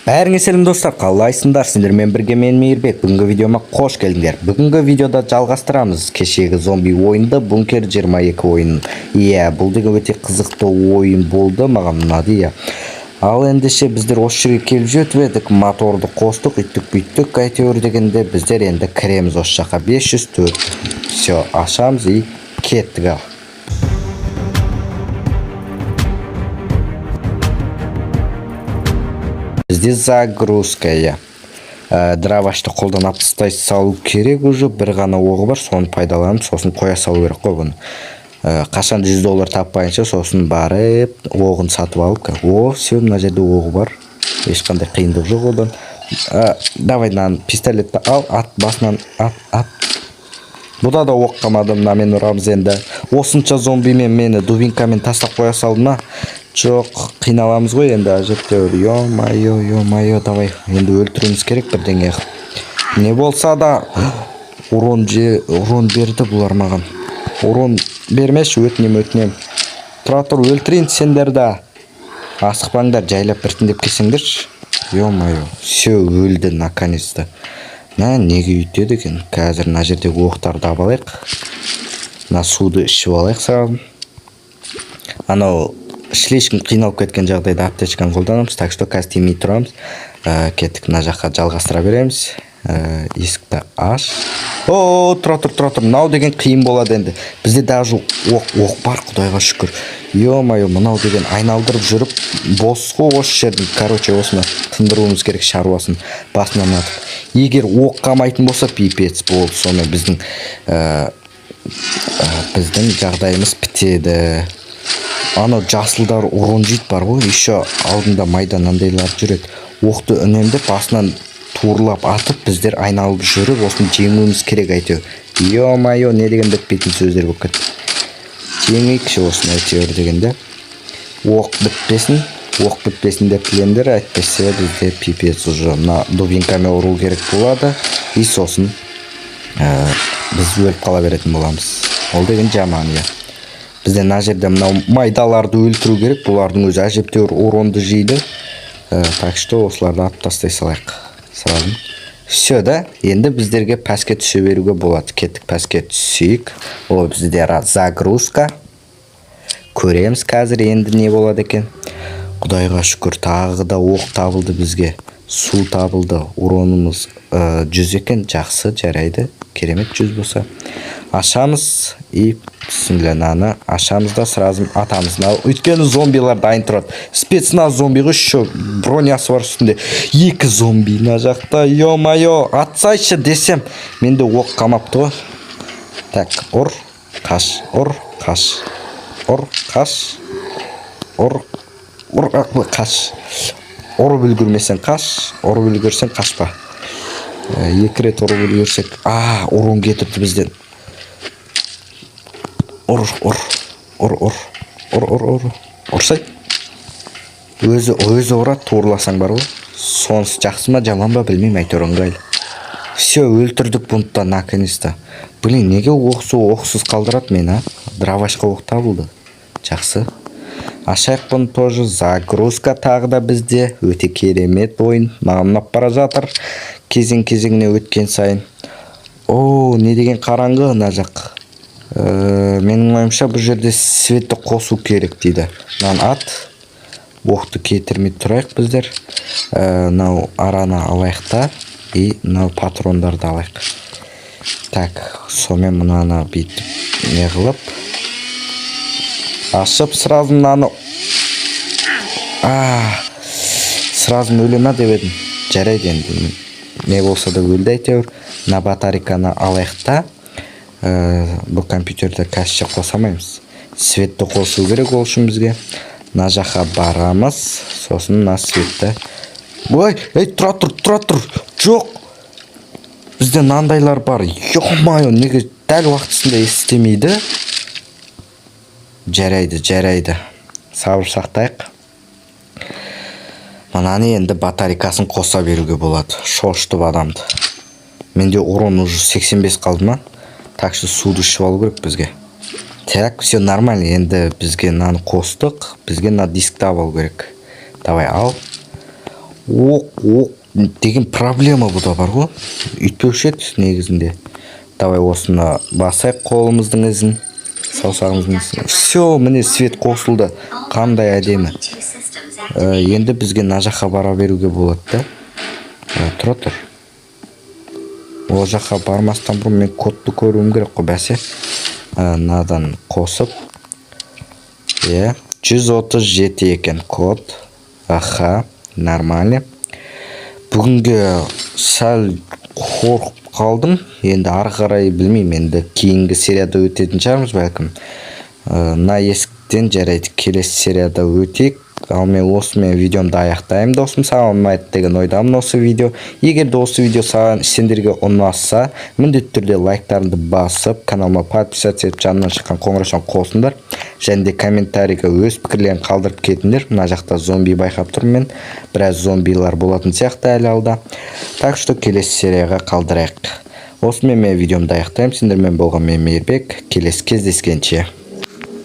Бәріңе сәлем достар, қалайсыңдар? Сендермен бірге мен Мейірбек. Бүгінгі видеома қош келдіңдер. Бүгінгі видеода жалғастырамыз кешегі зомби ойынды, Бункер 22 ойынын. Иә, бұл деген өте қызықты ойын болды, маған ұнады, иә. Ал ендеше біздер осы жерге келіп жетіп едік, моторды қостық, үттік-бүйттік, әйтеуір дегенде біздер енді кіреміз осы жаққа. 504. Все, ашамыз и кеттік ал. Бізде загрузка, иә. Дровашты қолданып тастай салу керек уже, бір ғана оғы бар, соны пайдаланып, сосын қоя салу керек қой бұны. Қашан $100 таппайынша, сосын барып, оғын сатып алып. Все, мына жерде оғы бар. Ешқандай қиындық жоқ одан. Давай мынаны пистолетті ал, ат басынан ат. Бұда да оқ қамадым, мен ұрамыз енді. Осынша зомбимен мені дубинкамен тастап қоя салды ма? Жоқ, қиналамыз ғой енді әжептәуір. Ё-майо, давай. Енді өлтіруіміз керек бірдеңе. Не болса да урон берді бұлар маған. Урон бермеші, өтінем. Тұр, өлтірейін сендерді. Асықпаңдар, жайлап біртіндеп келсеңдерші. Ё-майо, все, өлді наконец-то. Неге үйтеді екен? Қазір мына жердегі оқтарды алайық. Мына суды ішіп алайық саған. Анау шлешкін қиналып кеткен жағдайда аптечканы қолданамыз. Так что қазір тимей тұрамыз. Кеттік, мына жаққа жалғастыра береміз. Есікті аш. Тұра. Мынау деген қиын болады енді. Бізде даже оқ бар, құдайға шүкір. Ё-майо, мынау деген айналдырып жүріп, бос қой осы жердің. Короче, осыны тындыруымыз керек шаруасын басынан атып. Егер оқ қамайтын болса, пипец болды. Сонымен біздің жағдайымыз бітеді. Анау жасылдар урон жейді бар ғой, еще алдында майдан андайлар жүреді. Оқты үнемдеп, басынан туырлап атып, біздер айналып жүріп, осыны жеңуіміз керек әйтеуір. Ё-майо, не деген бітпейтін сөздер болып кетті. Жеңейікші осыны әйтеуір дегенде. Оқ бітпесін деп тілендер, әйтпесе бізде пипец уже. Мына дубинкамен ұру керек болады. И сосын біз өліп қала беретін боламыз. Ол деген жаман, иә. Бізде мына жерде мынау майдаларды өлтіру керек. Бұлардың өзі әжептәуір уронды жейді. Так что осыларды атып тастай салайық. Сразу. Все да, енді біздерге пәске түсе беруге болады. Кеттік, пәске түсейік. Ол бізде загрузка. Көреміз қазір енді не болады екен. Құдайға шүкір, тағы да оқ табылды бізге. Су табылды. Уронымыз 100 екен. Жақсы, жарайды. Керемет 100 болса. Ашамыз и түсінләнаны ашамыз да сразу атамыз. Өйткені зомбилар дайын тұрады. Спецназ зомбиға еще бронясы бар үстінде. 2 зомби на жақта. Ё-майо, атсайшы десем. Менде оқ қамапты ғой. Так, ұр, қаш. Ұрып үлгірмесен қаш, ұрып үлгірсен қашпа. 2 рет ұрып үлгірсек. Урон кетірді бізден. Ұрсай. Өзі ұрады, туырласаң бар ғой. Сонысы жақсы ма, жаман ба білмеймін, әйтеуір ыңғайлы. Все, өлтірдік бұнтта наконец-то. Блин, неге оқсыз қалдырады мені, дровашқа оқ табылды. Жақсы. Ашайық бұны тоже. Загрузка тағы да бізде. Өте керемет ойын. Маған ұнап бара жатыр. Кезең-кезеңіне өткен сайын. Не деген қараңғы мына жақ. Менің ойымша бұл жерде светті қосу керек дейді. Ат. Оқты кетірмей тұрайық біздер. Мынау араны алайық та. И мынау патрондарды алайық. Так, сонымен мынаны бүйтіп не қылып. Ашып сразу мынаны. Сразу өле ма деп едім. Жарайды енді. Не болса да өлді әйтеуір. Мына батарейканы алайық та. Бұл компьютерді қазір қосамаймыз. Светті қосу керек ол үшін бізге. Мына жаққа барамыз. Сосын мына светті. Тұра тұр. Жоқ. Бізде мынандайлар бар. Ё-майо, неге дәл уақытысында істемейді? Жарайды. Сабыр сақтайық. Мынаны енді батарейкасын қоса беруге болады. Шошты адамды. Менде урон уже 85 қалды ма? Так что суды ішіп алу керек бізге. Так, все нормально. Енді бізге мынаны қостық. Бізге мына дискті алу керек. Давай ал. оқ деген проблема бұда бар ғой. Үйтпеуші еді негізінде. Давай осыны басайық қолымыздың ізін, саусағымыздың ізін. Все, міне свет қосылды. Қандай әдемі. Енді бізге мына жаққа бара беруге болады да. Тұра тұр. Ол жаққа бармастан бұрын мен кодты көруім керек қой бәсе. Мынадан қосып. 137 екен код. Аха, нормально. Бүгінге сәл қорқып қалдым. Енді ары қарай білмеймін. Енді кейінгі серияда өтетін шығармыз бәлкім. Мына есіктен жарайды, келесі серияда өтейік. Ал мен осымен видеомды аяқтаймын досым. Саған ұнайды деген ойдамын осы видео. Егер де осы видео сендерге ұнаса, міндетті түрде лайктарыңды басып, каналыма подписаться етіп, жанынан шыққан қоңыраушаны қосыңдар. Және де комментарийға өз пікірлерін қалдырып кетіңдер. Мына жақта зомби байқап тұрмын мен. Біраз зомбилар болатын сияқты әлі алда. Так что келесі серияға қалдырайық. Осымен мен видеомды аяқтаймын. Сендермен болған мен Мейірбек. Келесі кездескенше.